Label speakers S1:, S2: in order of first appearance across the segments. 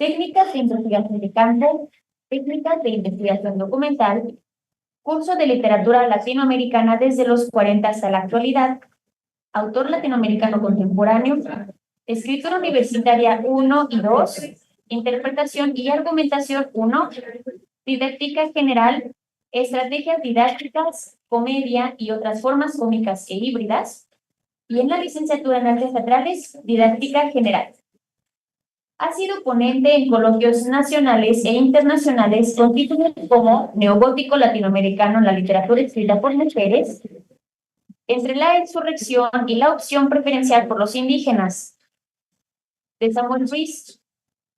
S1: técnicas de investigación de campo, técnicas de investigación documental, curso de literatura latinoamericana desde los 40 hasta la actualidad, autor latinoamericano contemporáneo, escritura universitaria 1 y 2, interpretación y argumentación 1, didáctica general, estrategias didácticas, comedia y otras formas cómicas e híbridas, y en la licenciatura en Artes Teatrales, didáctica general. Ha sido ponente en coloquios nacionales e internacionales con títulos como Neogótico latinoamericano en la literatura escrita por mujeres, Entre la insurrección y la opción preferencial por los indígenas, de Samuel Ruiz.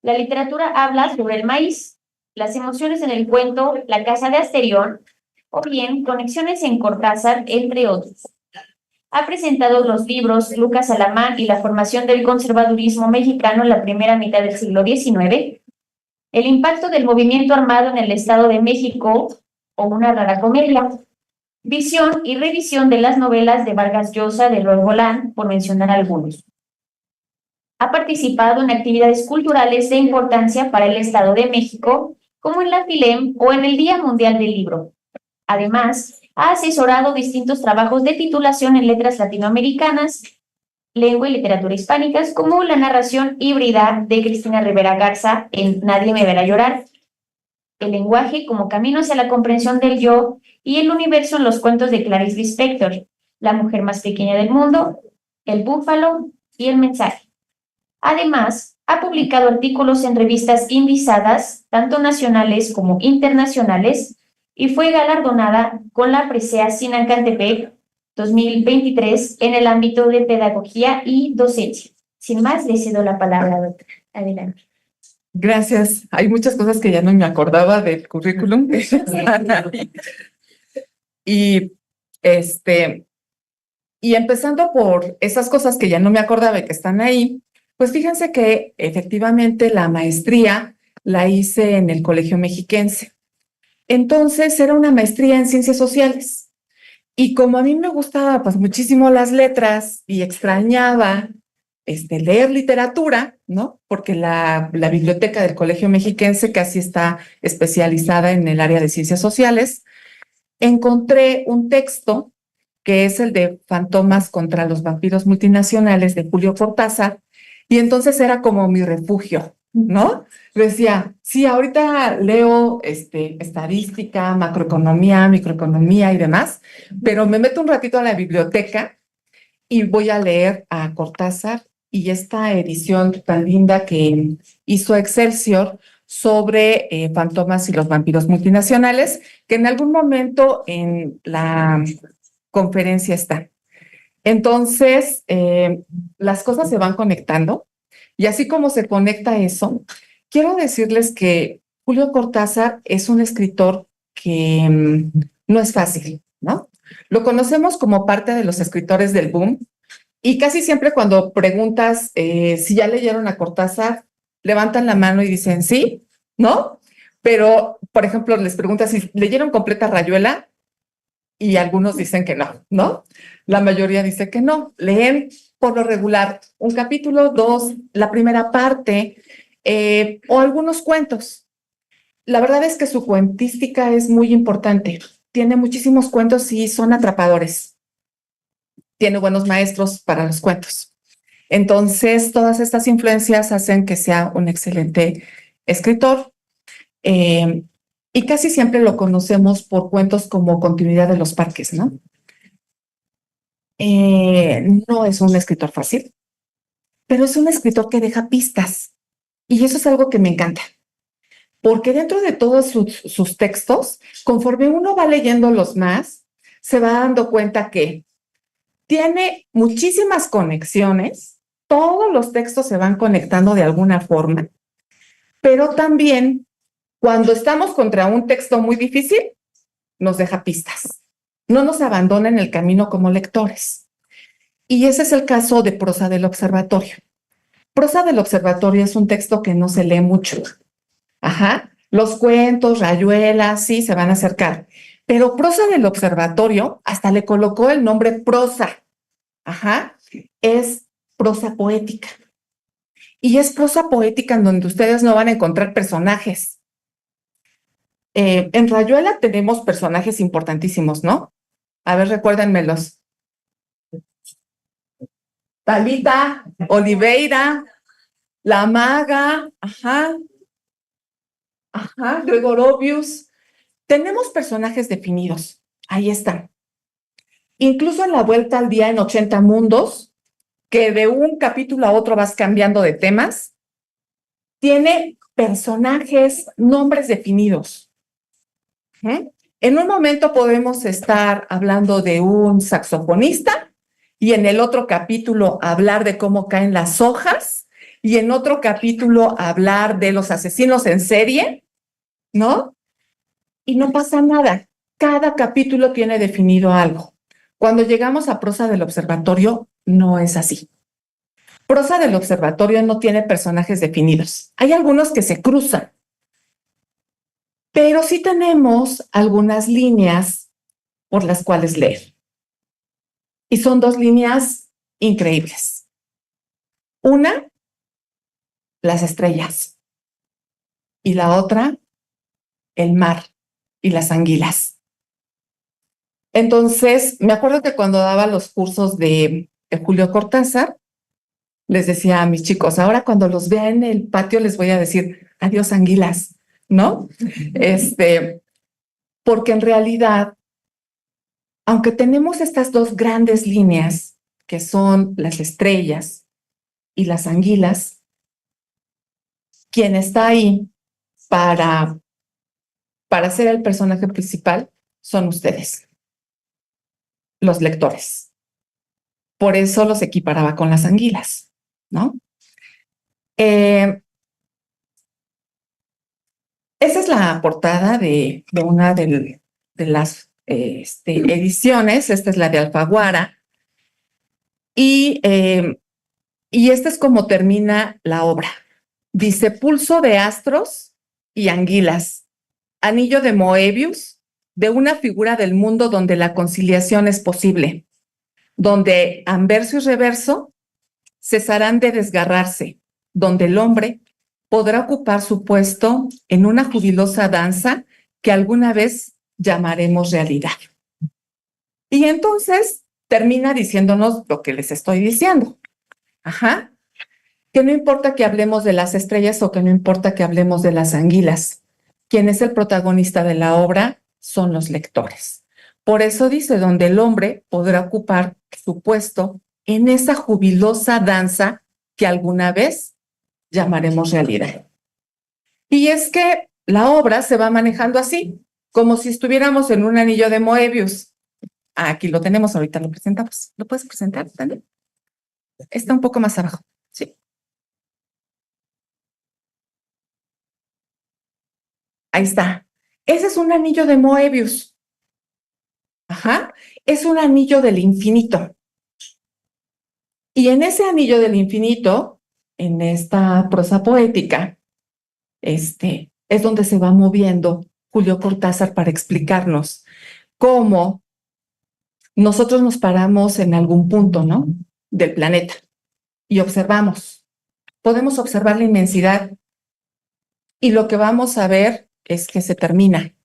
S1: La literatura habla sobre el maíz, las emociones en el cuento La casa de Asterión, o bien Conexiones en Cortázar, entre otros. Ha presentado los libros Lucas Alamán y la formación del conservadurismo mexicano en la primera mitad del siglo XIX, El impacto del movimiento armado en el Estado de México, o una rara comedia, visión y revisión de las novelas de Vargas Llosa, de Eloy Bolán, por mencionar algunos. Ha participado en actividades culturales de importancia para el Estado de México, como en la FILEM o en el Día Mundial del Libro. Además, ha asesorado distintos trabajos de titulación en letras latinoamericanas, lengua y literatura hispánicas, como la narración híbrida de Cristina Rivera Garza en Nadie me verá llorar, el lenguaje como camino hacia la comprensión del yo y el universo en los cuentos de Clarice Lispector, La mujer más pequeña del mundo, El búfalo y El mensaje. Además, ha publicado artículos en revistas indizadas, tanto nacionales como internacionales, y fue galardonada con la presea Sinancantepec 2023 en el ámbito de pedagogía y docencia. Sin más, le cedo la palabra, doctora. Adelante.
S2: Gracias. Hay muchas cosas que ya no me acordaba del currículum. Están ahí. Y empezando por esas cosas que ya no me acordaba y que están ahí, pues fíjense que efectivamente la maestría la hice en el Colegio Mexiquense. Entonces era una maestría en ciencias sociales. Y como a mí me gustaba pues muchísimo las letras y extrañaba leer literatura, ¿no? Porque la biblioteca del Colegio Mexiquense casi está especializada en el área de ciencias sociales, encontré un texto que es el de Fantomas contra los vampiros multinacionales de Julio Cortázar, y entonces era como mi refugio, ¿no? Decía, sí, ahorita leo estadística, macroeconomía, microeconomía y demás, pero me meto un ratito a la biblioteca y voy a leer a Cortázar y esta edición tan linda que hizo Excelsior sobre Fantomas y los vampiros multinacionales, que en algún momento en la conferencia está. Entonces, las cosas se van conectando y así como se conecta eso, quiero decirles que Julio Cortázar es un escritor que no es fácil, ¿no? Lo conocemos como parte de los escritores del boom y casi siempre cuando preguntas si ya leyeron a Cortázar, levantan la mano y dicen sí, ¿no? Pero, por ejemplo, les preguntas si leyeron completa Rayuela y algunos dicen que no, ¿no? La mayoría dice que no. Leen por lo regular un capítulo, dos, la primera parte o algunos cuentos. La verdad es que su cuentística es muy importante. Tiene muchísimos cuentos y son atrapadores. Tiene buenos maestros para los cuentos. Entonces, todas estas influencias hacen que sea un excelente escritor. Y casi siempre lo conocemos por cuentos como Continuidad de los Parques, ¿no? No es un escritor fácil, pero es un escritor que deja pistas. Y eso es algo que me encanta. Porque dentro de todos sus textos, conforme uno va leyendo los más, se va dando cuenta que tiene muchísimas conexiones, todos los textos se van conectando de alguna forma, pero también cuando estamos contra un texto muy difícil, nos deja pistas, no nos abandona en el camino como lectores. Y ese es el caso de Prosa del Observatorio. Prosa del Observatorio es un texto que no se lee mucho. Ajá, los cuentos, Rayuela, sí, se van a acercar. Pero Prosa del Observatorio hasta le colocó el nombre prosa. Ajá, es prosa poética. y es prosa poética en donde ustedes no van a encontrar personajes. En Rayuela tenemos personajes importantísimos, ¿no? A ver, recuérdenmelos. Talita, Oliveira, la maga, Gregorovius. Tenemos personajes definidos. Ahí están. Incluso en la vuelta al día en 80 mundos, que de un capítulo a otro vas cambiando de temas, tiene personajes, nombres definidos. En un momento podemos estar hablando de un saxofonista y en el otro capítulo hablar de cómo caen las hojas y en otro capítulo hablar de los asesinos en serie, ¿no? Y no pasa nada. Cada capítulo tiene definido algo. Cuando llegamos a Prosa del Observatorio, no es así. Prosa del Observatorio no tiene personajes definidos. Hay algunos que se cruzan, pero sí tenemos algunas líneas por las cuales leer. Y son dos líneas increíbles. Una, las estrellas. Y la otra, el mar y las anguilas. Entonces, me acuerdo que cuando daba los cursos de Julio Cortázar, les decía a mis chicos, ahora cuando los vea en el patio les voy a decir, adiós anguilas, ¿no? Porque en realidad, aunque tenemos estas dos grandes líneas, que son las estrellas y las anguilas, quien está ahí para ser el personaje principal son ustedes, los lectores. Por eso los equiparaba con las anguilas, ¿no? Esa es la portada de una de las ediciones. Esta es la de Alfaguara. Y esta es como termina la obra. Dice, pulso de astros y anguilas, anillo de Moebius, de una figura del mundo donde la conciliación es posible, donde anverso y reverso cesarán de desgarrarse, donde el hombre podrá ocupar su puesto en una jubilosa danza que alguna vez llamaremos realidad. Y entonces termina diciéndonos lo que les estoy diciendo. Que no importa que hablemos de las estrellas o que no importa que hablemos de las anguilas. Quien es el protagonista de la obra son los lectores. Por eso dice, donde el hombre podrá ocupar su puesto en esa jubilosa danza que alguna vez llamaremos realidad. Y es que la obra se va manejando así, como si estuviéramos en un anillo de Moebius. Aquí lo tenemos, ahorita lo presentamos. ¿Lo puedes presentar también? Está un poco más abajo, sí. Ahí está. Ese es un anillo de Moebius. Es un anillo del infinito. Y en ese anillo del infinito, en esta prosa poética, es donde se va moviendo Julio Cortázar para explicarnos cómo nosotros nos paramos en algún punto, ¿no? Del planeta y observamos. Podemos observar la inmensidad y lo que vamos a ver es que se termina.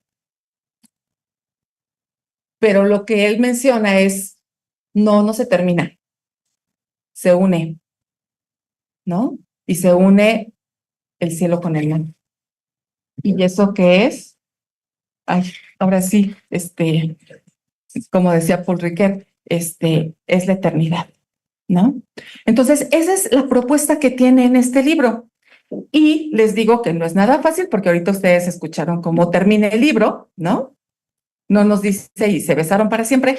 S2: Pero lo que él menciona es, no se termina. Se une, ¿no? Y se une el cielo con el mar. ¿Y eso qué es? Ay, ahora sí, como decía Paul Ricoeur, es la eternidad, ¿no? Entonces, esa es la propuesta que tiene en este libro. Y les digo que no es nada fácil porque ahorita ustedes escucharon cómo termina el libro, ¿no? No nos dice y se besaron para siempre.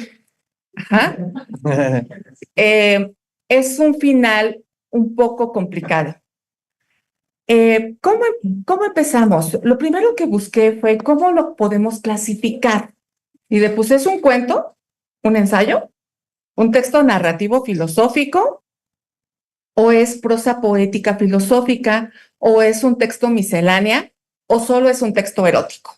S2: Es un final un poco complicado. ¿Cómo empezamos? Lo primero que busqué fue cómo lo podemos clasificar. Y le puse, ¿es un cuento? ¿Un ensayo? ¿Un texto narrativo filosófico? ¿O es prosa poética filosófica? ¿O es un texto miscelánea? ¿O solo es un texto erótico?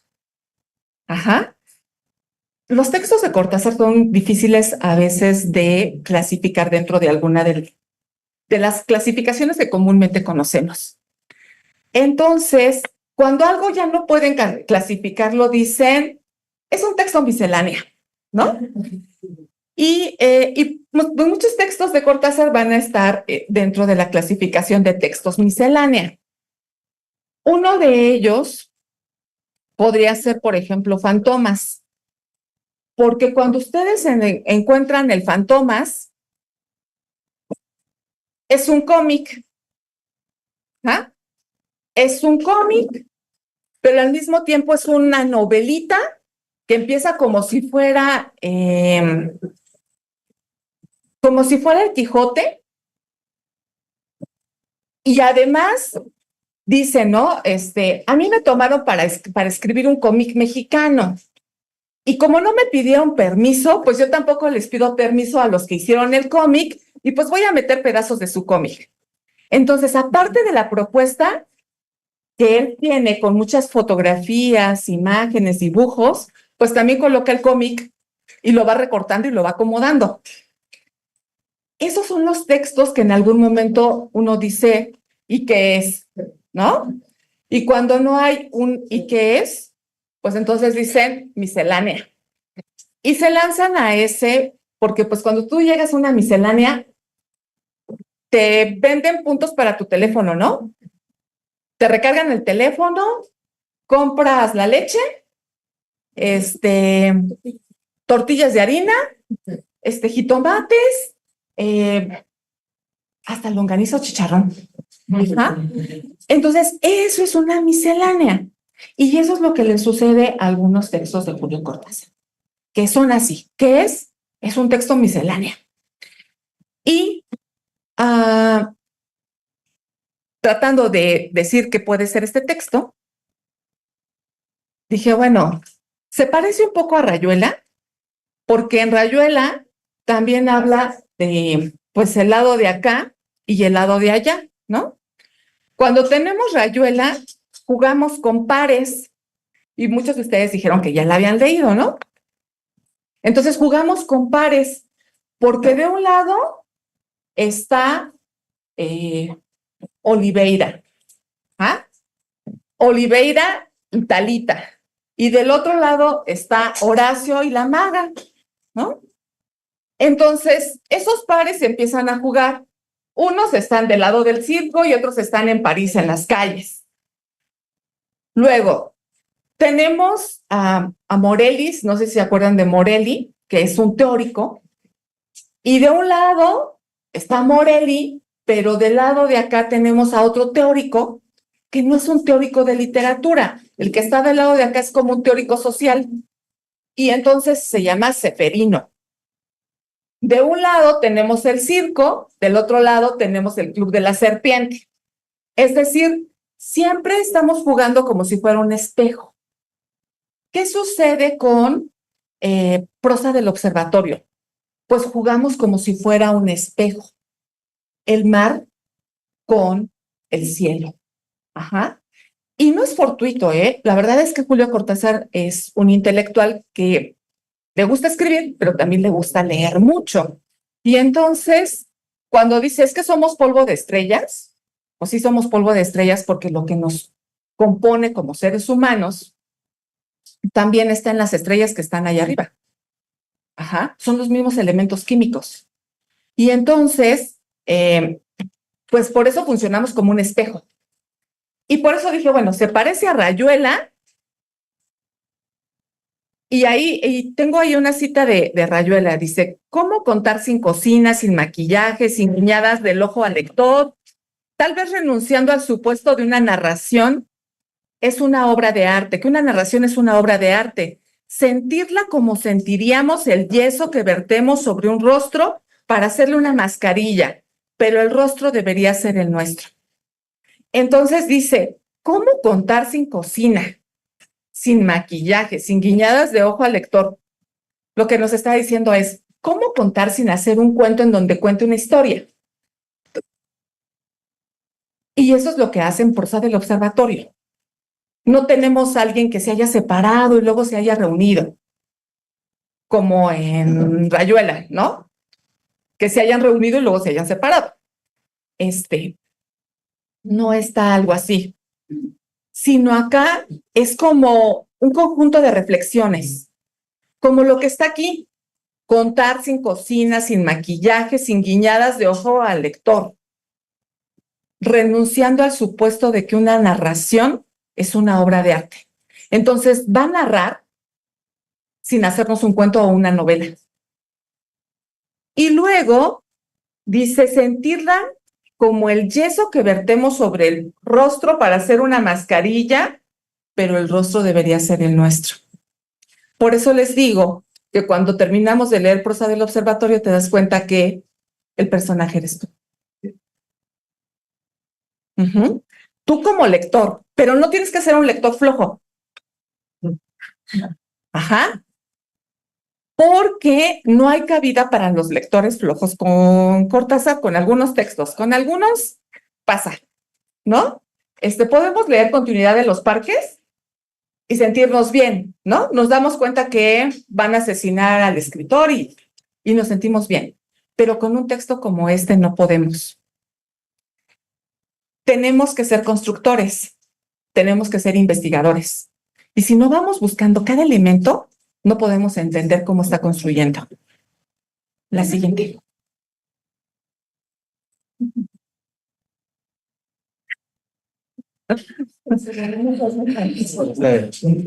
S2: Los textos de Cortázar son difíciles a veces de clasificar dentro de alguna de de las clasificaciones que comúnmente conocemos. Entonces, cuando algo ya no pueden clasificarlo, dicen, es un texto misceláneo, ¿no? Y muchos textos de Cortázar van a estar dentro de la clasificación de textos miscelánea. Uno de ellos podría ser, por ejemplo, Fantomas, porque cuando ustedes encuentran el Fantomas, es un cómic, ¿ah? Es un cómic, pero al mismo tiempo es una novelita que empieza como si fuera el Quijote, y además dice, ¿no? A mí me tomaron para escribir un cómic mexicano. Y como no me pidieron permiso, pues yo tampoco les pido permiso a los que hicieron el cómic y pues voy a meter pedazos de su cómic. Entonces, aparte de la propuesta que él tiene con muchas fotografías, imágenes, dibujos, pues también coloca el cómic y lo va recortando y lo va acomodando. Esos son los textos que en algún momento uno dice, ¿y qué es? ¿No? Y cuando no hay un ¿y qué es? Pues entonces dicen miscelánea. Y se lanzan a ese, porque pues cuando tú llegas a una miscelánea, te venden puntos para tu teléfono, ¿no? Te recargan el teléfono, compras la leche, tortillas de harina, jitomates, hasta longaniza o chicharrón. ¿Ah? Entonces, eso es una miscelánea. Y eso es lo que le sucede a algunos textos de Julio Cortázar, que son así. ¿Qué es? Es un texto miscelánea. Y tratando de decir qué puede ser este texto, dije, bueno, se parece un poco a Rayuela, porque en Rayuela también habla de, pues, el lado de acá y el lado de allá, ¿no? Cuando tenemos Rayuela, jugamos con pares, y muchos de ustedes dijeron que ya la habían leído, ¿no? Entonces jugamos con pares, porque de un lado está Oliveira, ¿ah? Oliveira y Talita, y del otro lado está Horacio y la maga, ¿no? Entonces, esos pares se empiezan a jugar. Unos están del lado del circo y otros están en París, en las calles. Luego, tenemos a Morelis, no sé si se acuerdan de Morelli, que es un teórico, y de un lado está Morelli, pero del lado de acá tenemos a otro teórico, que no es un teórico de literatura. El que está del lado de acá es como un teórico social, y entonces se llama Ceferino. De un lado tenemos el circo, del otro lado tenemos el Club de la Serpiente. Es decir, siempre estamos jugando como si fuera un espejo. ¿Qué sucede con prosa del observatorio? Pues jugamos como si fuera un espejo. El mar con el cielo. Ajá. Y no es fortuito, ¿eh? La verdad es que Julio Cortázar es un intelectual que le gusta escribir, pero también le gusta leer mucho. Y entonces, cuando dice, es que somos polvo de estrellas, pues sí somos polvo de estrellas porque lo que nos compone como seres humanos también está en las estrellas que están allá arriba. Ajá, son los mismos elementos químicos. Y entonces, pues por eso funcionamos como un espejo. Y por eso dije, bueno, se parece a Rayuela. Y tengo ahí una cita de Rayuela. Dice, ¿cómo contar sin cocina, sin maquillaje, sin guiñadas del ojo al lector? Tal vez renunciando al supuesto de una narración es una obra de arte, que una narración es una obra de arte. Sentirla como sentiríamos el yeso que vertemos sobre un rostro para hacerle una mascarilla, pero el rostro debería ser el nuestro. Entonces dice, ¿cómo contar sin cocina, sin maquillaje, sin guiñadas de ojo al lector? Lo que nos está diciendo es, ¿cómo contar sin hacer un cuento en donde cuente una historia? Y eso es lo que hace en prosa del observatorio. No tenemos a alguien que se haya separado y luego se haya reunido, como en Rayuela, ¿no? Que se hayan reunido y luego se hayan separado. no está algo así, sino acá es como un conjunto de reflexiones, como lo que está aquí, contar sin cocina, sin maquillaje, sin guiñadas de ojo al lector, renunciando al supuesto de que una narración es una obra de arte. Entonces, va a narrar sin hacernos un cuento o una novela. Y luego dice sentirla como el yeso que vertemos sobre el rostro para hacer una mascarilla, pero el rostro debería ser el nuestro. Por eso les digo que cuando terminamos de leer Prosa del Observatorio te das cuenta que el personaje eres tú. Uh-huh. Tú como lector, pero no tienes que ser un lector flojo. Ajá. Porque no hay cabida para los lectores flojos con Cortázar, con algunos textos, con algunos pasa, ¿no? Podemos leer Continuidad de los Parques y sentirnos bien, ¿no? Nos damos cuenta que van a asesinar al escritor y nos sentimos bien, pero con un texto como este no podemos. Tenemos que ser constructores, tenemos que ser investigadores. Y si no vamos buscando cada elemento, no podemos entender cómo está construyendo. La siguiente.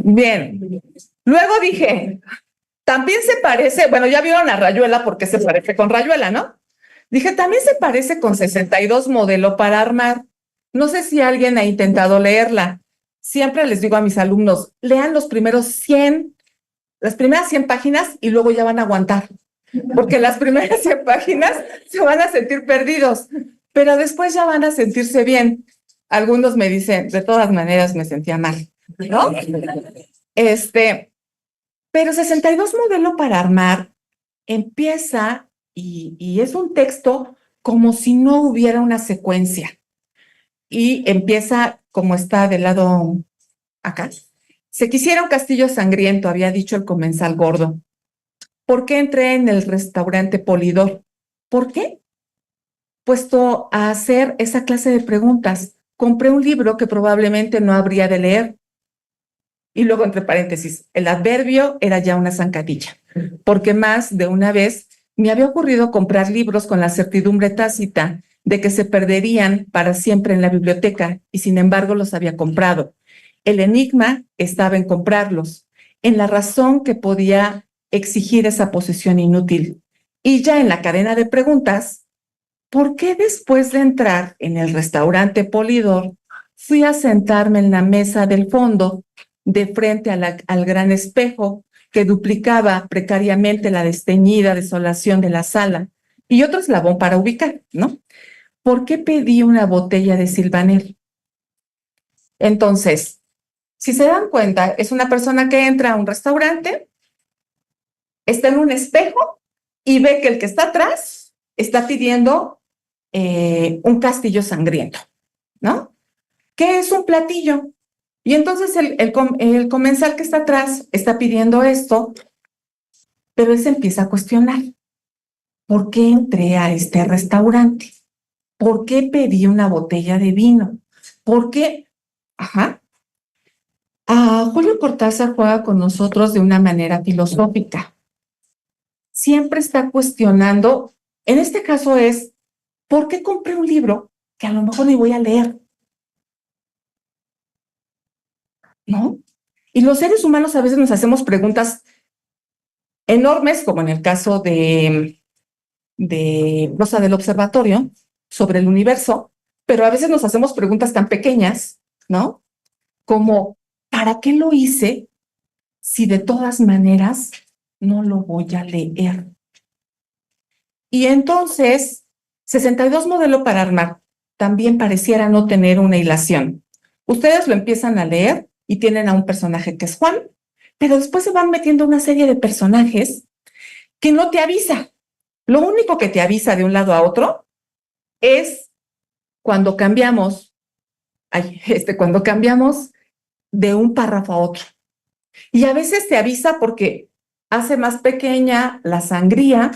S2: Bien. Luego dije, también se parece, bueno, ya vieron a Rayuela porque se parece con Rayuela, ¿no? Dije, también se parece con 62 modelo para armar. No sé si alguien ha intentado leerla. Siempre les digo a mis alumnos, lean los primeros 100, las primeras 100 páginas y luego ya van a aguantar. Porque las primeras 100 páginas se van a sentir perdidos, pero después ya van a sentirse bien. Algunos me dicen, de todas maneras me sentía mal, ¿no? Pero 62 modelo para armar empieza y es un texto como si no hubiera una secuencia. Y empieza como está del lado acá. Se quisiera un castillo sangriento, había dicho el comensal gordo. ¿Por qué entré en el restaurante Polidor? ¿Por qué? Puesto a hacer esa clase de preguntas, compré un libro que probablemente no habría de leer. Y luego, entre paréntesis, el adverbio era ya una zancadilla, porque más de una vez me había ocurrido comprar libros con la certidumbre tácita de que se perderían para siempre en la biblioteca y sin embargo los había comprado. El enigma estaba en comprarlos, en la razón que podía exigir esa posesión inútil. Y ya en la cadena de preguntas, ¿por qué después de entrar en el restaurante Polidor fui a sentarme en la mesa del fondo de frente al gran espejo que duplicaba precariamente la desteñida desolación de la sala y otro eslabón para ubicar, ¿no? ¿Por qué pedí una botella de Silvaner? Entonces, si se dan cuenta, es una persona que entra a un restaurante, está en un espejo y ve que el que está atrás está pidiendo un castillo sangriento, ¿no? ¿Qué es un platillo? Y entonces el comensal que está atrás está pidiendo esto, pero él se empieza a cuestionar. ¿Por qué entré a este restaurante? ¿Por qué pedí una botella de vino? ¿Por qué? Ajá. Julio Cortázar juega con nosotros de una manera filosófica. Siempre está cuestionando, en este caso es, ¿por qué compré un libro que a lo mejor ni voy a leer? ¿No? Y los seres humanos a veces nos hacemos preguntas enormes, como en el caso de Prosa del Observatorio, sobre el universo, pero a veces nos hacemos preguntas tan pequeñas, ¿no? Como, ¿para qué lo hice si de todas maneras no lo voy a leer? Y entonces, 62 modelo para armar también pareciera no tener una hilación. Ustedes lo empiezan a leer y tienen a un personaje que es Juan, pero después se van metiendo una serie de personajes que no te avisa. Lo único que te avisa de un lado a otro es cuando cambiamos, cuando cambiamos de un párrafo a otro. Y a veces te avisa porque hace más pequeña la sangría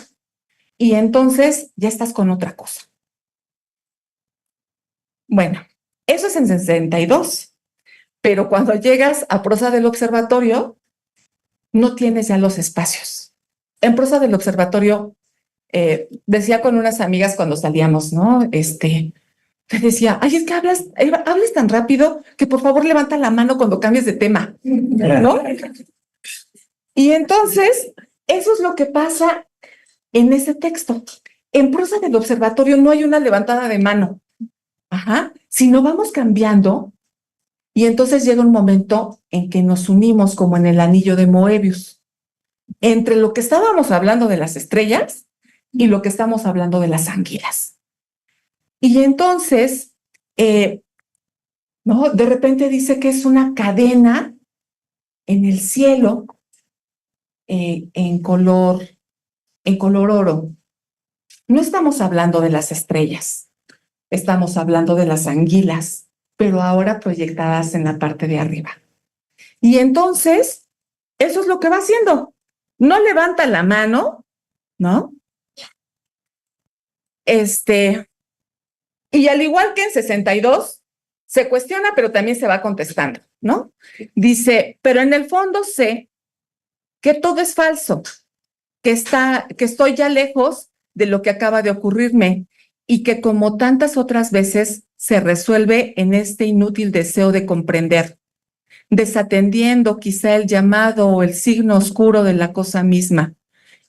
S2: y entonces ya estás con otra cosa. Bueno, eso es en 62, pero cuando llegas a prosa del observatorio, no tienes ya los espacios. En prosa del observatorio, decía con unas amigas cuando salíamos, ¿no? Te decía, ay, es que hablas tan rápido que por favor levanta la mano cuando cambies de tema, ¿no? Y entonces, eso es lo que pasa en ese texto. En prosa del observatorio no hay una levantada de mano, ajá, sino vamos cambiando y entonces llega un momento en que nos unimos como en el anillo de Moebius, entre lo que estábamos hablando de las estrellas y lo que estamos hablando de las anguilas. Y entonces, ¿no? De repente dice que es una cadena en el cielo en color oro. No estamos hablando de las estrellas, estamos hablando de las anguilas, pero ahora proyectadas en la parte de arriba. Y entonces, eso es lo que va haciendo. No levanta la mano, ¿no? Y al igual que en 62, se cuestiona, pero también se va contestando, ¿no? Dice, pero en el fondo sé que todo es falso, que estoy ya lejos de lo que acaba de ocurrirme y que como tantas otras veces se resuelve en este inútil deseo de comprender, desatendiendo quizá el llamado o el signo oscuro de la cosa misma,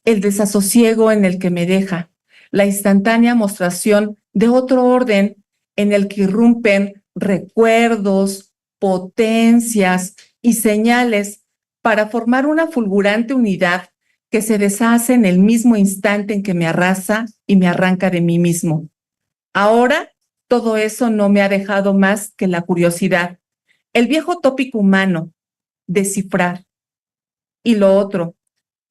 S2: el desasosiego en el que me deja, la instantánea mostración de otro orden en el que irrumpen recuerdos, potencias y señales para formar una fulgurante unidad que se deshace en el mismo instante en que me arrasa y me arranca de mí mismo. Ahora, todo eso no me ha dejado más que la curiosidad, el viejo tópico humano, descifrar. Y lo otro,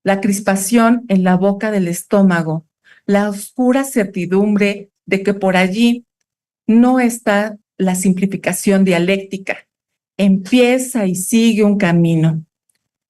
S2: la crispación en la boca del estómago, la oscura certidumbre de que por allí no está la simplificación dialéctica. Empieza y sigue un camino.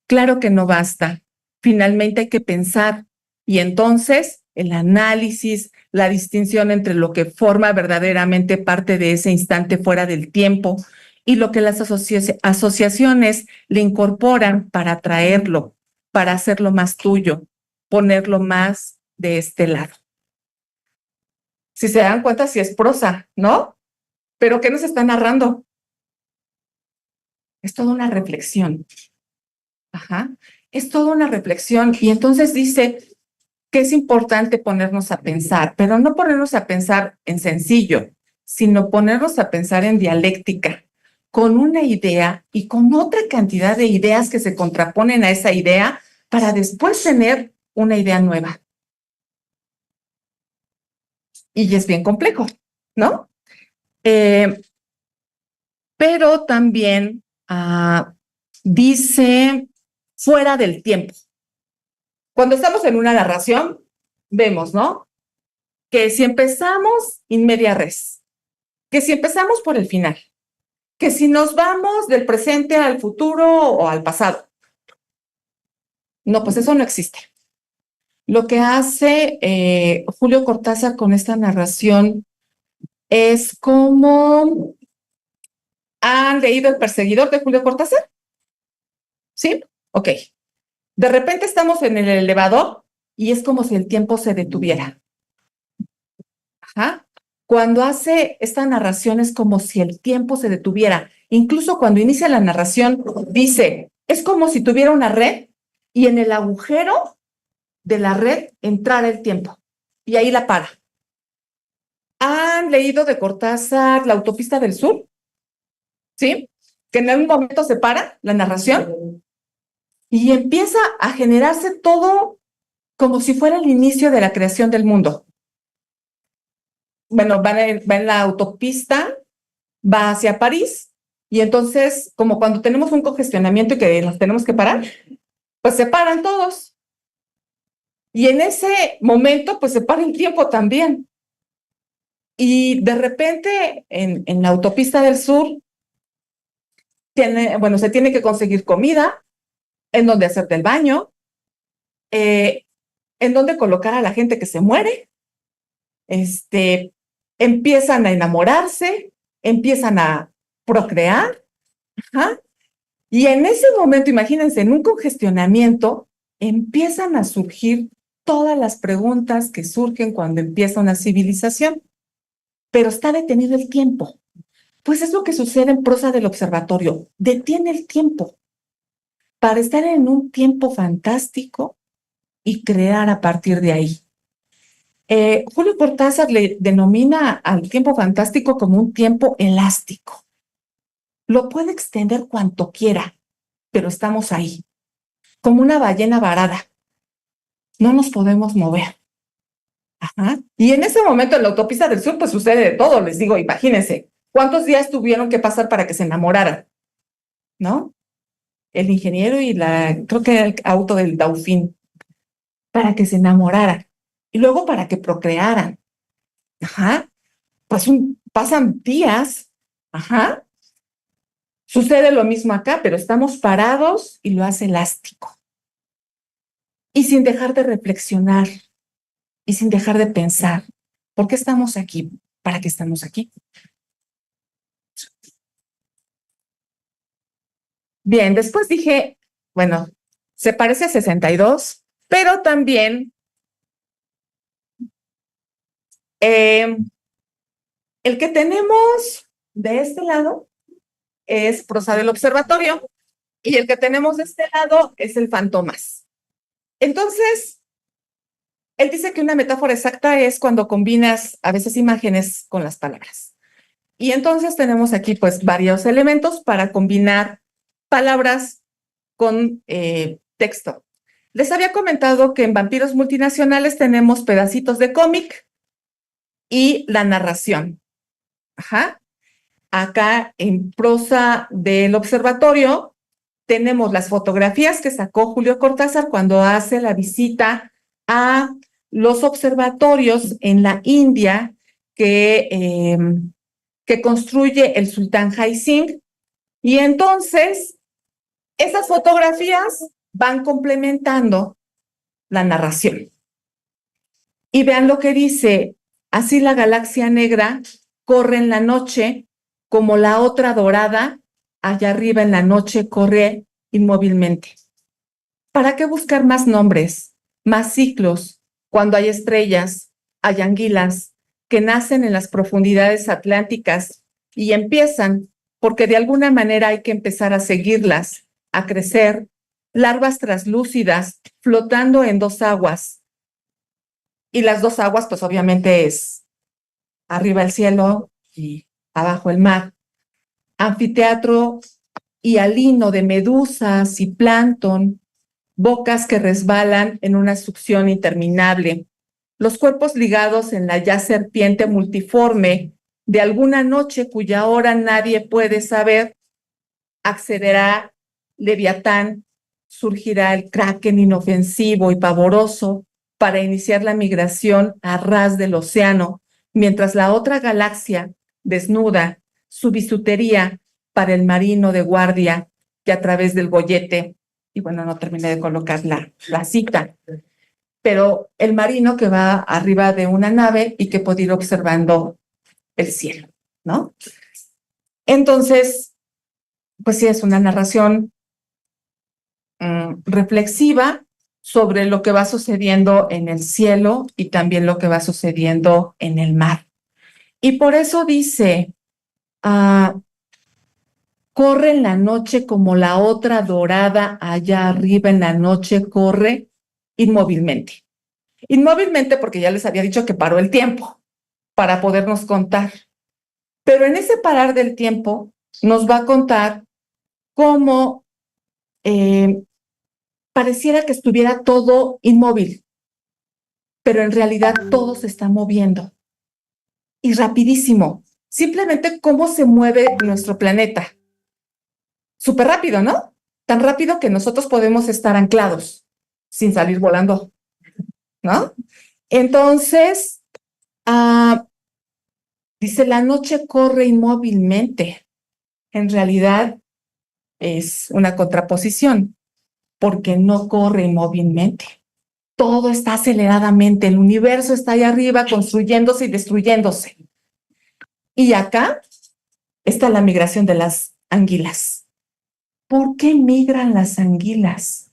S2: Claro que no basta. Finalmente hay que pensar y entonces el análisis, la distinción entre lo que forma verdaderamente parte de ese instante fuera del tiempo y lo que las asociaciones le incorporan para traerlo, para hacerlo más tuyo, ponerlo más de este lado. Si se dan cuenta, si es prosa, ¿no? Pero ¿qué nos está narrando? Es toda una reflexión. Ajá. Es toda una reflexión y entonces dice que es importante ponernos a pensar, pero no ponernos a pensar en sencillo, sino ponernos a pensar en dialéctica, con una idea y con otra cantidad de ideas que se contraponen a esa idea para después tener una idea nueva. Y es bien complejo, ¿no? Pero también dice fuera del tiempo. Cuando estamos en una narración, vemos, ¿no? Que si empezamos in media res, que si empezamos por el final, que si nos vamos del presente al futuro o al pasado. No, pues eso no existe. Lo que hace Julio Cortázar con esta narración es como... ¿Han leído El perseguidor de Julio Cortázar? ¿Sí? Ok. De repente estamos en el elevador y es como si el tiempo se detuviera. Ajá. Cuando hace esta narración es como si el tiempo se detuviera. Incluso cuando inicia la narración dice, es como si tuviera una red y en el agujero de la red entrara el tiempo y ahí la para. ¿Han leído de Cortázar La autopista del sur? ¿Sí? Que en algún momento se para la narración y empieza a generarse todo como si fuera el inicio de la creación del mundo. Bueno, va en la autopista, va hacia París y entonces, como cuando tenemos un congestionamiento y que nos tenemos que parar, pues se paran todos. Y en ese momento, pues se para el tiempo también. Y de repente, en la autopista del sur, se tiene que conseguir comida, en donde hacerte el baño, en donde colocar a la gente que se muere, empiezan a enamorarse, empiezan a procrear, ajá, y en ese momento, imagínense, en un congestionamiento, empiezan a surgir todas las preguntas que surgen cuando empieza una civilización, pero está detenido el tiempo. Pues es lo que sucede en prosa del observatorio, detiene el tiempo para estar en un tiempo fantástico y crear a partir de ahí. Julio Cortázar le denomina al tiempo fantástico como un tiempo elástico. Lo puede extender cuanto quiera, pero estamos ahí, como una ballena varada. No nos podemos mover. Ajá. Y en ese momento en la autopista del sur, pues sucede de todo. Les digo, imagínense, ¿cuántos días tuvieron que pasar para que se enamoraran? ¿No? El ingeniero y creo que era el auto del Dauphin, para que se enamoraran. Y luego para que procrearan. Ajá. Pues pasan días. Ajá. Sucede lo mismo acá, pero estamos parados y lo hace elástico. Y sin dejar de reflexionar y sin dejar de pensar. ¿Por qué estamos aquí? ¿Para qué estamos aquí? Bien, después dije, bueno, se parece a 62, pero también el que tenemos de este lado es prosa del observatorio y el que tenemos de este lado es el fantomas. Entonces, él dice que una metáfora exacta es cuando combinas a veces imágenes con las palabras. Y entonces tenemos aquí pues varios elementos para combinar palabras con texto. Les había comentado que en Vampiros Multinacionales tenemos pedacitos de cómic y la narración. Ajá. Acá en prosa del observatorio tenemos las fotografías que sacó Julio Cortázar cuando hace la visita a los observatorios en la India que construye el sultán Jai Singh. Y entonces, esas fotografías van complementando la narración. Y vean lo que dice, así la galaxia negra corre en la noche como la otra dorada allá arriba en la noche corre inmóvilmente. ¿Para qué buscar más nombres, más ciclos, cuando hay estrellas, hay anguilas que nacen en las profundidades atlánticas y empiezan, porque de alguna manera hay que empezar a seguirlas, a crecer, larvas translúcidas flotando en dos aguas? Y las dos aguas, pues obviamente es arriba el cielo y abajo el mar. Anfiteatro hialino de medusas y plancton, bocas que resbalan en una succión interminable, los cuerpos ligados en la ya serpiente multiforme de alguna noche cuya hora nadie puede saber, accederá Leviatán, surgirá el kraken inofensivo y pavoroso para iniciar la migración a ras del océano, mientras la otra galaxia desnuda su bisutería para el marino de guardia que a través del gollete, y bueno, no terminé de colocar la cita, pero el marino que va arriba de una nave y que puede ir observando el cielo, ¿no? Entonces, pues sí, es una narración reflexiva sobre lo que va sucediendo en el cielo y también lo que va sucediendo en el mar. Y por eso dice, corre en la noche como la otra dorada allá arriba en la noche, corre inmóvilmente. Inmóvilmente porque ya les había dicho que paró el tiempo para podernos contar. Pero en ese parar del tiempo nos va a contar cómo pareciera que estuviera todo inmóvil, pero en realidad todo se está moviendo. Y rapidísimo. Simplemente cómo se mueve nuestro planeta. Súper rápido, ¿no? Tan rápido que nosotros podemos estar anclados sin salir volando, ¿no? Entonces, dice, la noche corre inmóvilmente. En realidad es una contraposición, porque no corre inmóvilmente. Todo está aceleradamente, el universo está allá arriba construyéndose y destruyéndose. Y acá está la migración de las anguilas. ¿Por qué migran las anguilas?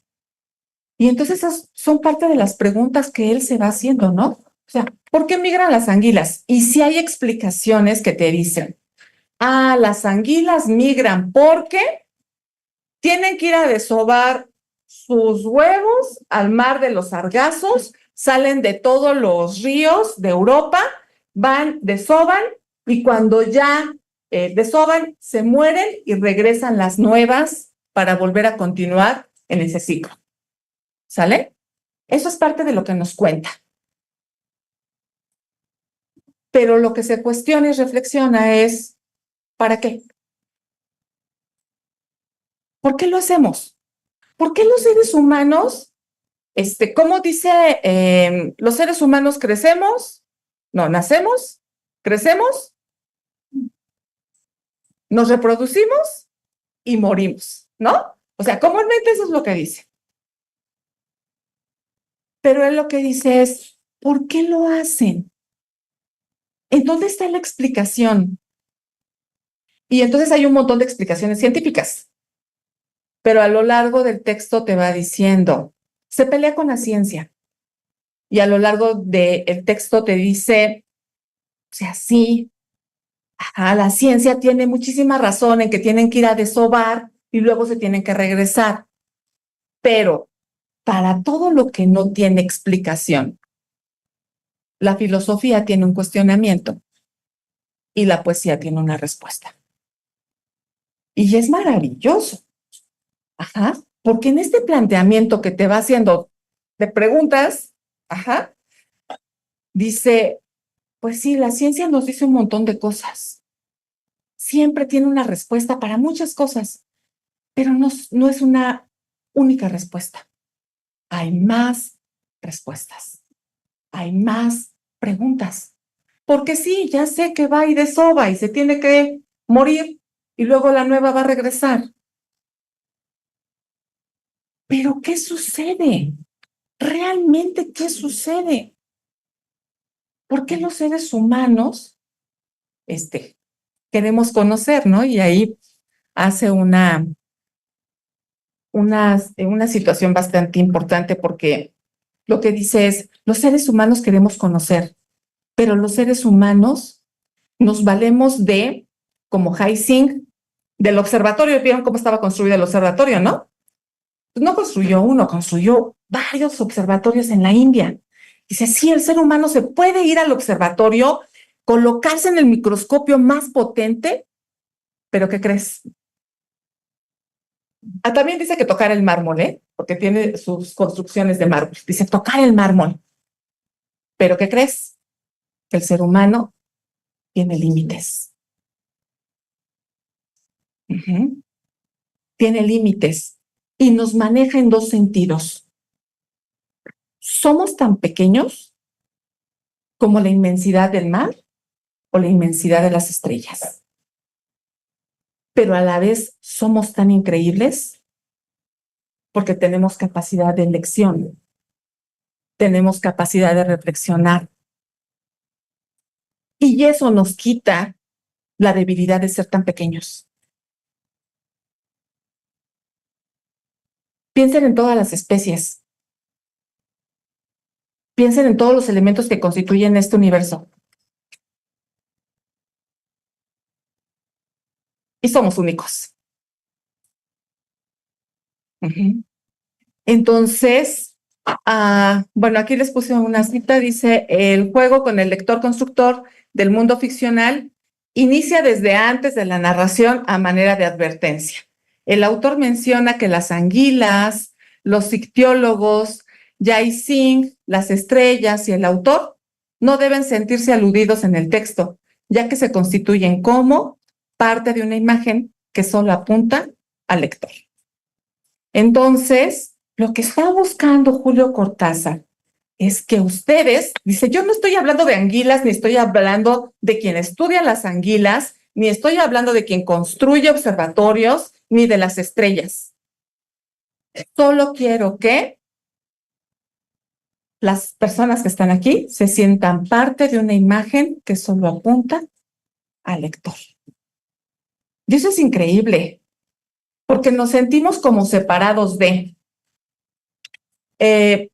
S2: Y entonces esas son parte de las preguntas que él se va haciendo, ¿no? O sea, ¿por qué migran las anguilas? Y si hay explicaciones que te dicen, las anguilas migran porque tienen que ir a desovar sus huevos al mar de los sargazos, salen de todos los ríos de Europa, van, desovan y cuando ya desovan, se mueren y regresan las nuevas para volver a continuar en ese ciclo. ¿Sale? Eso es parte de lo que nos cuenta. Pero lo que se cuestiona y reflexiona es, ¿para qué? ¿Por qué lo hacemos? ¿Por qué los seres humanos, cómo dice, los seres humanos crecemos, no, nacemos, crecemos, nos reproducimos y morimos, ¿no? O sea, comúnmente eso es lo que dice. Pero él lo que dice es, ¿por qué lo hacen? ¿En dónde está la explicación? Y entonces hay un montón de explicaciones científicas, pero a lo largo del texto te va diciendo, se pelea con la ciencia. Y a lo largo del texto te dice, o sea, sí, la ciencia tiene muchísima razón en que tienen que ir a desovar y luego se tienen que regresar. Pero para todo lo que no tiene explicación, la filosofía tiene un cuestionamiento y la poesía tiene una respuesta. Y es maravilloso. Porque en este planteamiento que te va haciendo de preguntas, dice, pues sí, la ciencia nos dice un montón de cosas. Siempre tiene una respuesta para muchas cosas, pero no es una única respuesta. Hay más respuestas. Hay más preguntas. Porque sí, ya sé que va y desova y se tiene que morir y luego la nueva va a regresar. Pero ¿qué sucede? ¿Realmente qué sucede? ¿Por qué los seres humanos queremos conocer, ¿no? Y ahí hace una situación bastante importante porque lo que dice es, los seres humanos queremos conocer, pero los seres humanos nos valemos de, como Haixing, del observatorio. ¿Vieron cómo estaba construido el observatorio, no? Pues no construyó uno, construyó varios observatorios en la India. Dice, sí, el ser humano se puede ir al observatorio, colocarse en el microscopio más potente, pero ¿qué crees? También dice que tocar el mármol, porque tiene sus construcciones de mármol. Dice tocar el mármol. Pero ¿qué crees? Que el ser humano tiene límites. Tiene límites y nos maneja en dos sentidos. Somos tan pequeños como la inmensidad del mar o la inmensidad de las estrellas. Pero a la vez somos tan increíbles porque tenemos capacidad de elección, tenemos capacidad de reflexionar. Y eso nos quita la debilidad de ser tan pequeños. Piensen en todas las especies. Piensen en todos los elementos que constituyen este universo. Y somos únicos. Entonces, bueno, aquí les puse una cita, dice, el juego con el lector constructor del mundo ficcional inicia desde antes de la narración a manera de advertencia. El autor menciona que las anguilas, los ictiólogos, Haixing, las estrellas y el autor no deben sentirse aludidos en el texto, ya que se constituyen como parte de una imagen que solo apunta al lector. Entonces, lo que está buscando Julio Cortázar es que ustedes, dice, yo no estoy hablando de anguilas, ni estoy hablando de quien estudia las anguilas, ni estoy hablando de quien construye observatorios, ni de las estrellas. Solo quiero que las personas que están aquí se sientan parte de una imagen que solo apunta al lector. Y eso es increíble, porque nos sentimos como separados de.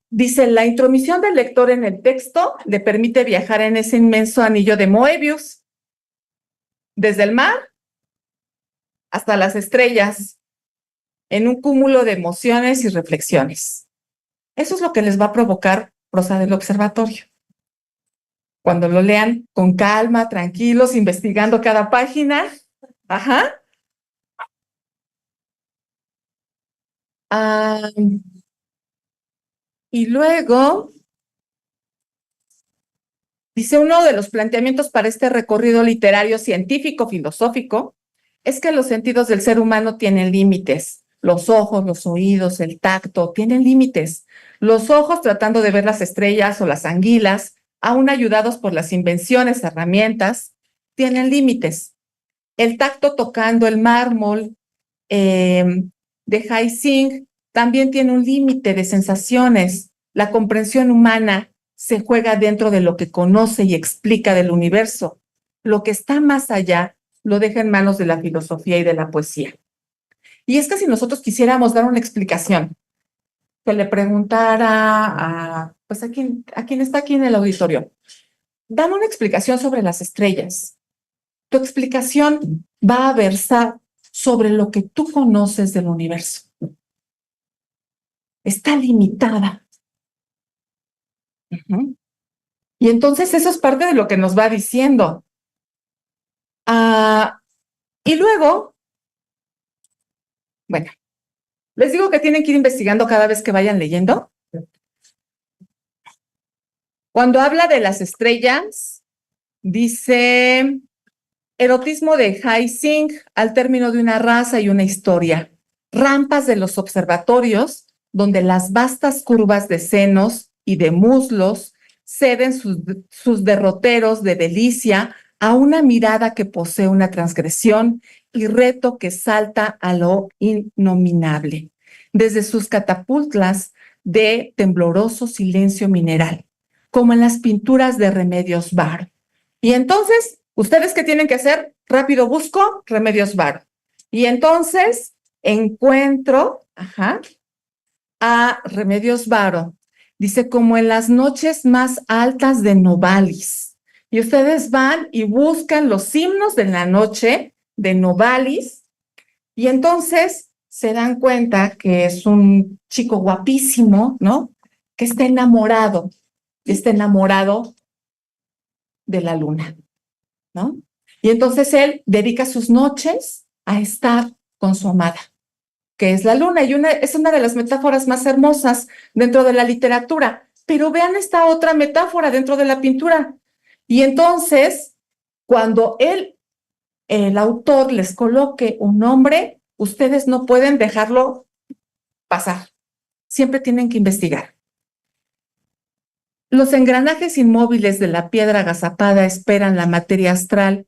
S2: Dice, la intromisión del lector en el texto le permite viajar en ese inmenso anillo de Moebius, desde el mar hasta las estrellas, en un cúmulo de emociones y reflexiones. Eso es lo que les va a provocar Prosa del Observatorio. Cuando lo lean con calma, tranquilos, investigando cada página. Ajá. Y luego, dice, uno de los planteamientos para este recorrido literario, científico, filosófico, es que los sentidos del ser humano tienen límites. Los ojos, los oídos, el tacto, tienen límites. Los ojos tratando de ver las estrellas o las anguilas, aún ayudados por las invenciones, herramientas, tienen límites. El tacto tocando el mármol de Haixing también tiene un límite de sensaciones. La comprensión humana se juega dentro de lo que conoce y explica del universo. Lo que está más allá lo deja en manos de la filosofía y de la poesía. Y es que si nosotros quisiéramos dar una explicación, que le preguntara pues a quién está aquí en el auditorio, dame una explicación sobre las estrellas. Tu explicación va a versar sobre lo que tú conoces del universo. Está limitada. Uh-huh. Y entonces eso es parte de lo que nos va diciendo. Y luego, bueno, les digo que tienen que ir investigando cada vez que vayan leyendo. Cuando habla de las estrellas, dice erotismo de Haixing al término de una raza y una historia. Rampas de los observatorios, donde las vastas curvas de senos y de muslos ceden sus derroteros de delicia a una mirada que posee una transgresión y reto que salta a lo innominable, desde sus catapultas de tembloroso silencio mineral, como en las pinturas de Remedios Varo. Y entonces, ¿ustedes qué tienen que hacer? Rápido busco Remedios Varo. Y entonces encuentro a Remedios Varo. Dice, como en las noches más altas de Novalis. Y ustedes van y buscan los himnos de la noche de Novalis. Y entonces se dan cuenta que es un chico guapísimo, ¿no? Que está enamorado de la luna, ¿no? Y entonces él dedica sus noches a estar con su amada, que es la luna, y es una de las metáforas más hermosas dentro de la literatura. Pero vean esta otra metáfora dentro de la pintura. Y entonces, cuando el autor les coloque un nombre, ustedes no pueden dejarlo pasar. Siempre tienen que investigar. Los engranajes inmóviles de la piedra agazapada esperan la materia astral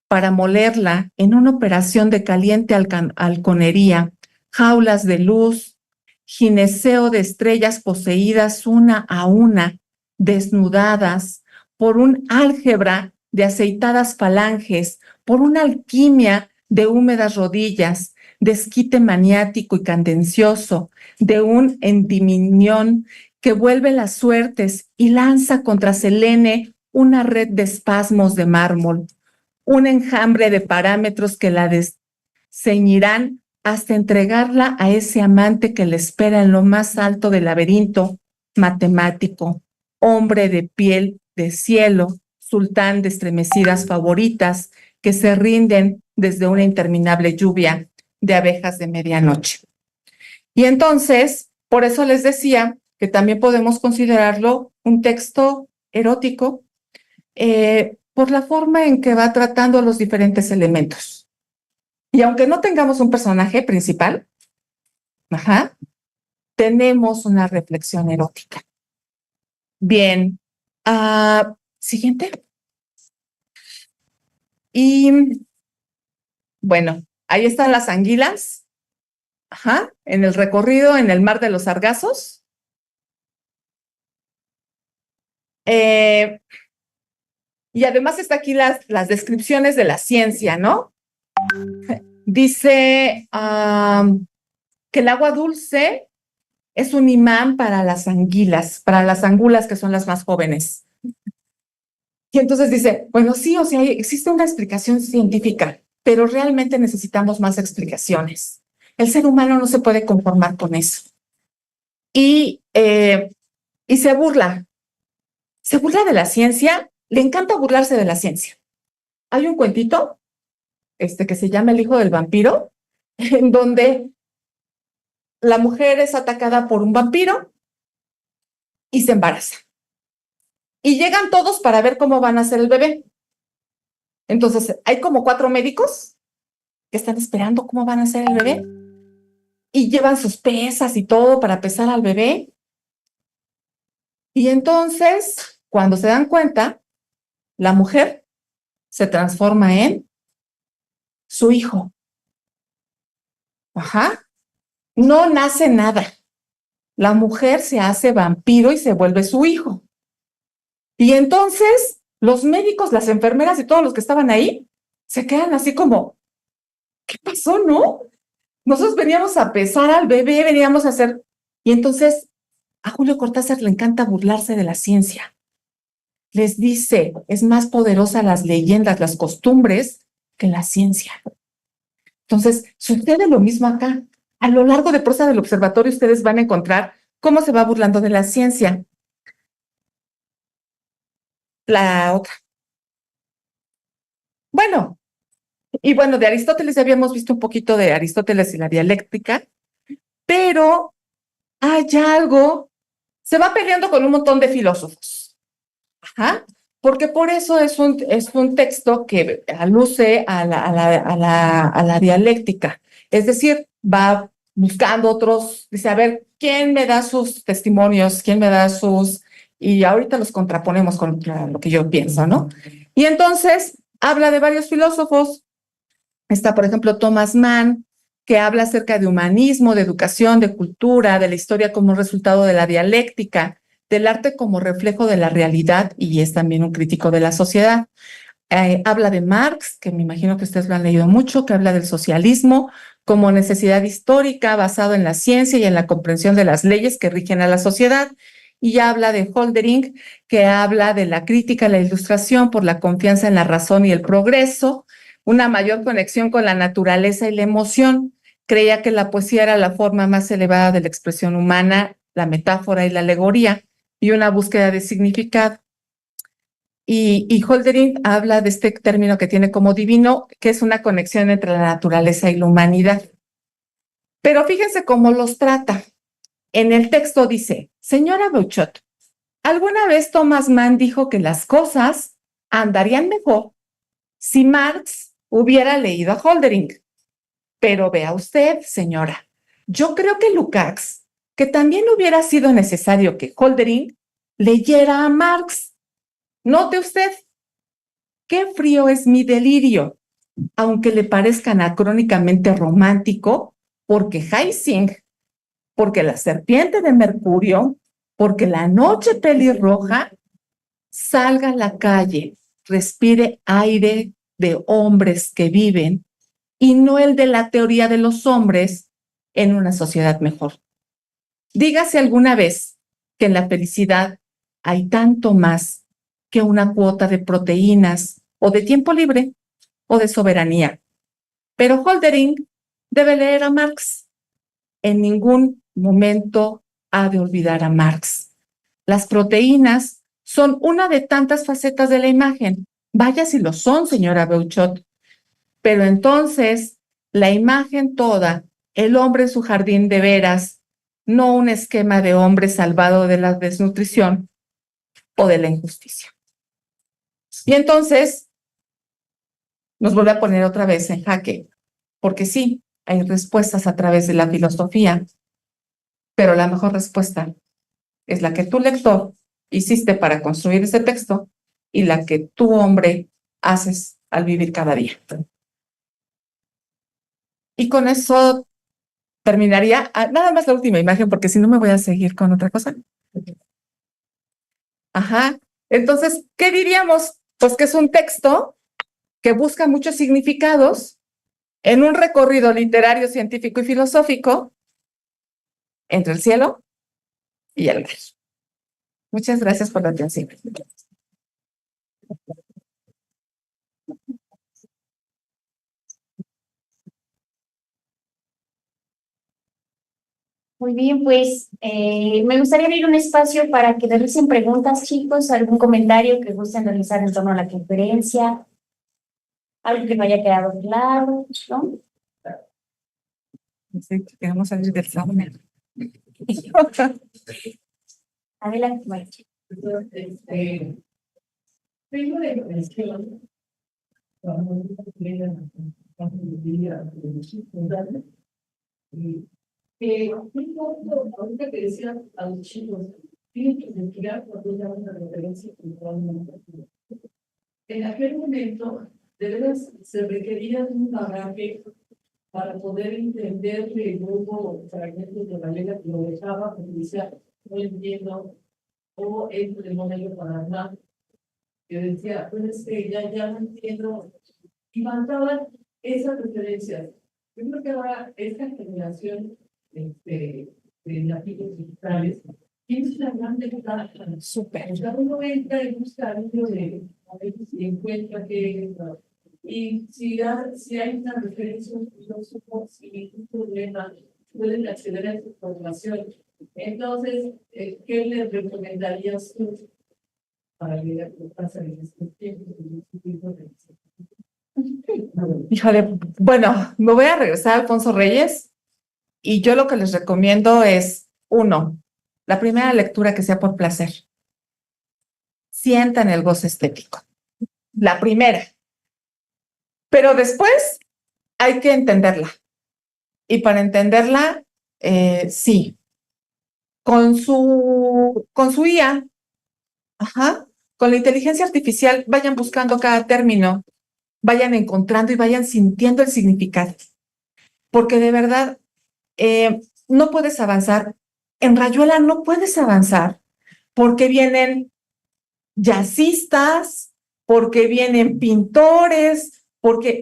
S2: para molerla en una operación de caliente halconería, jaulas de luz, gineceo de estrellas poseídas una a una, desnudadas por un álgebra de aceitadas falanges, por una alquimia de húmedas rodillas, desquite maniático y candencioso, de un endiminión que vuelve las suertes y lanza contra Selene una red de espasmos de mármol, un enjambre de parámetros que la ceñirán hasta entregarla a ese amante que le espera en lo más alto del laberinto matemático, hombre de piel de cielo, sultán de estremecidas favoritas que se rinden desde una interminable lluvia de abejas de medianoche. Y entonces, por eso les decía que también podemos considerarlo un texto erótico por la forma en que va tratando los diferentes elementos. Y aunque no tengamos un personaje principal, tenemos una reflexión erótica. Bien, siguiente. Y bueno, ahí están las anguilas, en el recorrido en el mar de los sargazos. Y además está aquí las descripciones de la ciencia, ¿no? Dice que el agua dulce es un imán para las angulas que son las más jóvenes. Y entonces dice, bueno, sí, o sea, existe una explicación científica, pero realmente necesitamos más explicaciones. El ser humano no se puede conformar con eso. Y, eh, y se burla de la ciencia, le encanta burlarse de la ciencia. Hay un cuentito, que se llama El hijo del vampiro, en donde la mujer es atacada por un vampiro y se embaraza. Y llegan todos para ver cómo van a hacer el bebé. Entonces, hay como 4 médicos que están esperando cómo van a hacer el bebé y llevan sus pesas y todo para pesar al bebé. Y entonces, cuando se dan cuenta, la mujer se transforma en su hijo. Ajá. No nace nada. La mujer se hace vampiro y se vuelve su hijo. Y entonces, los médicos, las enfermeras y todos los que estaban ahí se quedan así como, ¿qué pasó, no? Nosotros veníamos a pesar al bebé, veníamos a hacer... Y entonces a Julio Cortázar le encanta burlarse de la ciencia. Les dice, es más poderosa las leyendas, las costumbres, que la ciencia. Entonces, sucede lo mismo acá. A lo largo de Prosa del Observatorio ustedes van a encontrar cómo se va burlando de la ciencia. La otra. Bueno, y bueno, de Aristóteles ya habíamos visto un poquito de Aristóteles y la dialéctica, pero hay algo, se va peleando con un montón de filósofos. Ajá. Porque por eso es un texto que aluce a la dialéctica. Es decir, va buscando otros, dice, a ver, ¿quién me da sus testimonios? ¿Quién me da sus...? Y ahorita los contraponemos con lo que yo pienso, ¿no? Y entonces habla de varios filósofos. Está, por ejemplo, Thomas Mann, que habla acerca de humanismo, de educación, de cultura, de la historia como resultado de la dialéctica, del arte como reflejo de la realidad y es también un crítico de la sociedad. Habla de Marx, que me imagino que ustedes lo han leído mucho, que habla del socialismo como necesidad histórica basado en la ciencia y en la comprensión de las leyes que rigen a la sociedad. Y ya habla de Holdering, que habla de la crítica a la ilustración por la confianza en la razón y el progreso, una mayor conexión con la naturaleza y la emoción. Creía que la poesía era la forma más elevada de la expresión humana, la metáfora y la alegoría, y una búsqueda de significado. Y Holdering habla de este término que tiene como divino, que es una conexión entre la naturaleza y la humanidad. Pero fíjense cómo los trata. En el texto dice, señora Bouchot, ¿alguna vez Thomas Mann dijo que las cosas andarían mejor si Marx hubiera leído a Holdering? Pero vea usted, señora, yo creo que Lukács, que también hubiera sido necesario que Holdering leyera a Marx. Note usted, qué frío es mi delirio, aunque le parezca anacrónicamente romántico, porque Hyacinth, porque la serpiente de Mercurio, porque la noche pelirroja, salga a la calle, respire aire de hombres que viven y no el de la teoría de los hombres en una sociedad mejor. Dígase alguna vez que en la felicidad hay tanto más que una cuota de proteínas o de tiempo libre o de soberanía. Pero Holdering debe leer a Marx. En ningún momento ha de olvidar a Marx. Las proteínas son una de tantas facetas de la imagen. Vaya si lo son, señora Beuchot. Pero entonces, la imagen toda, el hombre en su jardín de veras, no un esquema de hombre salvado de la desnutrición o de la injusticia. Y entonces, nos vuelve a poner otra vez en jaque, porque sí, hay respuestas a través de la filosofía, pero la mejor respuesta es la que tú, lector, hiciste para construir ese texto y la que tú, hombre, haces al vivir cada día. Y con eso terminaría. Nada más la última imagen, porque si no me voy a seguir con otra cosa. Ajá. Entonces, ¿qué diríamos? Pues que es un texto que busca muchos significados en un recorrido literario, científico y filosófico entre el cielo y el mar. Muchas gracias por la atención.
S1: Muy bien, pues me gustaría abrir un espacio para que realicen preguntas, chicos, algún comentario que gusten realizar en torno a la conferencia, algo que no haya quedado claro, ¿no?
S2: Sí, queremos salir del sauna.
S1: Adelante, María.
S3: Tengo la impresión, que un poco, ahorita que decían a los chicos, tienen que investigar cuando ya una referencia culturalmente. En aquel momento, de veras, se requería un bagaje para poder entender el grupo fragmentos de la Lega que lo dejaba, porque decía, no entiendo, o el modelo Paraná, que decía, pues ya no entiendo, y mandaban esas referencias. Yo creo que ahora esta generación de nativos digitales tiene una gran ventaja.
S2: Súper.
S3: O sea, uno entra y busca algo de a veces y encuentra que y si hay una referencia a un filósofo sin ningún problema, pueden acceder a esa información. Entonces, ¿qué le recomendarías tú para leer lo que pasa en estos tiempos?
S2: Híjole, bueno, me voy a regresar a Alfonso Reyes y yo lo que les recomiendo es, uno, la primera lectura que sea por placer. Sientan el goce estético. La primera. Pero después hay que entenderla. Y para entenderla, sí, con su IA, ajá, con la inteligencia artificial, vayan buscando cada término, vayan encontrando y vayan sintiendo el significado. Porque de verdad, no puedes avanzar. En Rayuela no puedes avanzar porque vienen jazzistas, porque vienen pintores,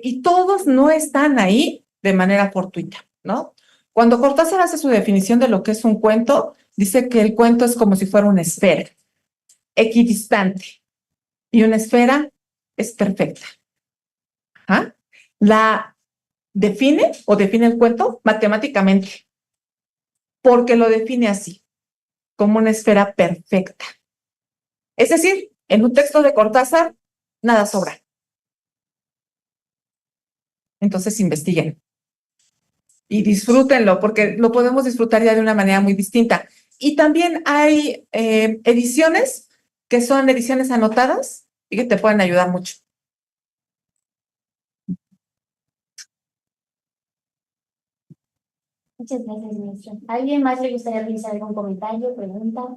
S2: y todos no están ahí de manera fortuita, ¿no? Cuando Cortázar hace su definición de lo que es un cuento, dice que el cuento es como si fuera una esfera, equidistante, y una esfera es perfecta. ¿Ah? La define el cuento matemáticamente, porque lo define así, como una esfera perfecta. Es decir, en un texto de Cortázar, nada sobra. Entonces investiguen y disfrútenlo, porque lo podemos disfrutar ya de una manera muy distinta. Y también hay ediciones que son ediciones anotadas y que te pueden ayudar mucho.
S1: Muchas gracias, maestra. ¿A alguien más le gustaría realizar algún comentario, pregunta?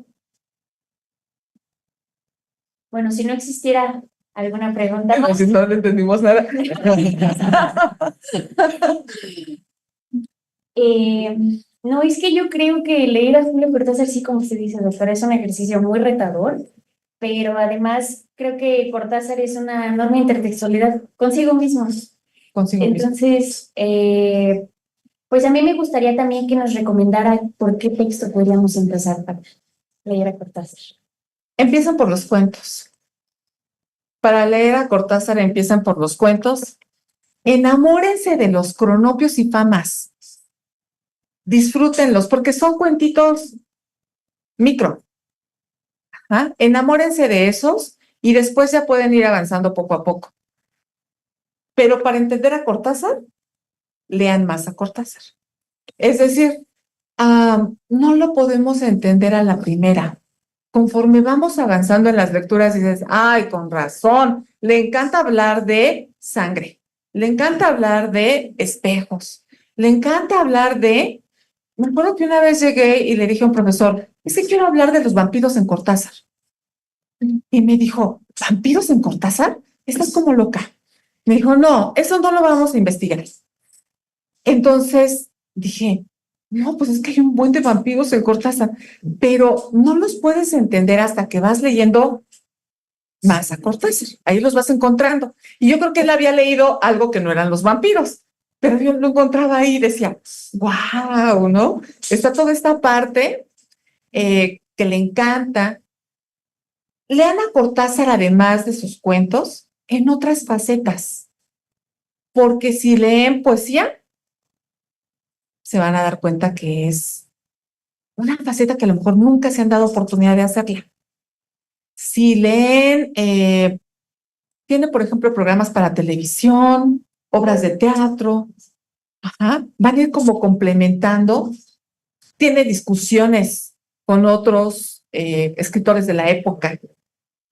S1: Bueno, si no existiera alguna pregunta
S2: Como
S1: más.
S2: si no le entendimos nada.
S1: No, es que yo creo que leer a Julio Cortázar, sí, como usted dice, doctora, es un ejercicio muy retador, pero además creo que Cortázar es una enorme intertextualidad consigo mismo.
S2: Consigo mismo.
S1: Entonces, pues a mí me gustaría también que nos recomendara por qué texto podríamos empezar para leer a Cortázar.
S2: Empiezan por los cuentos. Para leer a Cortázar empiezan por los cuentos. Enamórense de los cronopios y famas. Disfrútenlos porque son cuentitos micro. ¿Ah? Enamórense de esos y después ya pueden ir avanzando poco a poco. Pero para entender a Cortázar, lean más a Cortázar. Es decir, no lo podemos entender a la primera. Conforme vamos avanzando en las lecturas, dices, ay, con razón, le encanta hablar de sangre, le encanta hablar de espejos, le encanta hablar de... Me acuerdo que una vez llegué y le dije a un profesor, es que quiero hablar de los vampiros en Cortázar. Y me dijo, ¿vampiros en Cortázar? Estás como loca. Me dijo, no, eso no lo vamos a investigar. Entonces dije, no, pues es que hay un buen de vampiros en Cortázar, pero no los puedes entender hasta que vas leyendo más a Cortázar. Ahí los vas encontrando. Y yo creo que él había leído algo que no eran los vampiros, pero yo lo encontraba ahí y decía, wow, ¿no? Está toda esta parte que le encanta. Lean a Cortázar, además de sus cuentos, en otras facetas, porque si leen poesía, se van a dar cuenta que es una faceta que a lo mejor nunca se han dado oportunidad de hacerla. Si leen, tiene, por ejemplo, programas para televisión, obras de teatro, ajá, van a ir como complementando. Tiene discusiones con otros escritores de la época.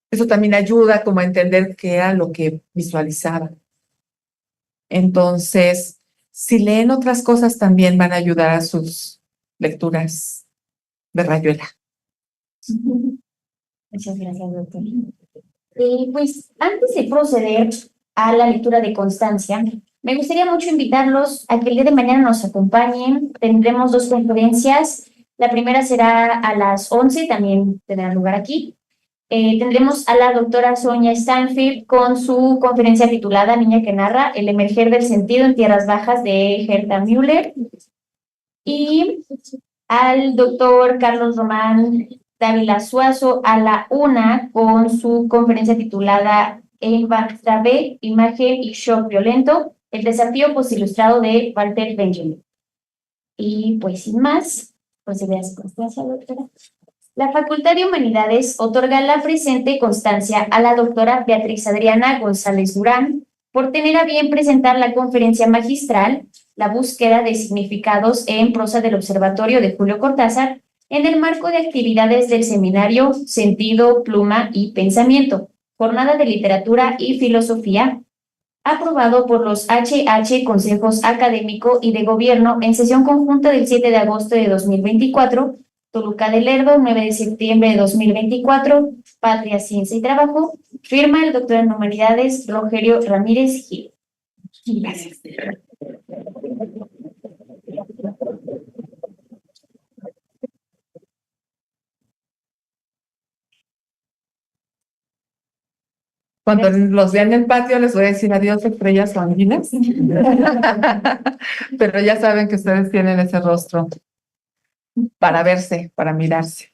S2: Eso también ayuda como a entender qué era lo que visualizaba. Entonces, si leen otras cosas, también van a ayudar a sus lecturas de Rayuela.
S1: Muchas gracias, doctor. Pues antes de proceder a la lectura de Constancia, me gustaría mucho invitarlos a que el día de mañana nos acompañen. Tendremos 2 conferencias. La primera será a las 11, también tendrá lugar aquí. Tendremos a la doctora Sonia Stanfield con su conferencia titulada Niña que narra, el emerger del sentido en tierras bajas de Herta Müller. Y al doctor Carlos Román Dávila Suazo a la 1 con su conferencia titulada En B, Imagen y Shock Violento, el desafío postilustrado de Walter Benjamin. Y pues sin más, procede a Constancia, doctora. La Facultad de Humanidades otorga la presente constancia a la doctora Beatriz Adriana González Durán por tener a bien presentar la conferencia magistral La búsqueda de significados en prosa del Observatorio de Julio Cortázar en el marco de actividades del seminario Sentido, Pluma y Pensamiento, Jornada de Literatura y Filosofía, aprobado por los HH Consejos Académico y de Gobierno en sesión conjunta del 7 de agosto de 2024, Toluca de Lerdo, 9 de septiembre de 2024, Patria, Ciencia y Trabajo, firma el doctor en Humanidades Rogelio Ramírez Gil. Gracias.
S2: Cuando los vean en el patio les voy a decir adiós, estrellas sanguíneas. Pero ya saben que ustedes tienen ese rostro para verse, para mirarse.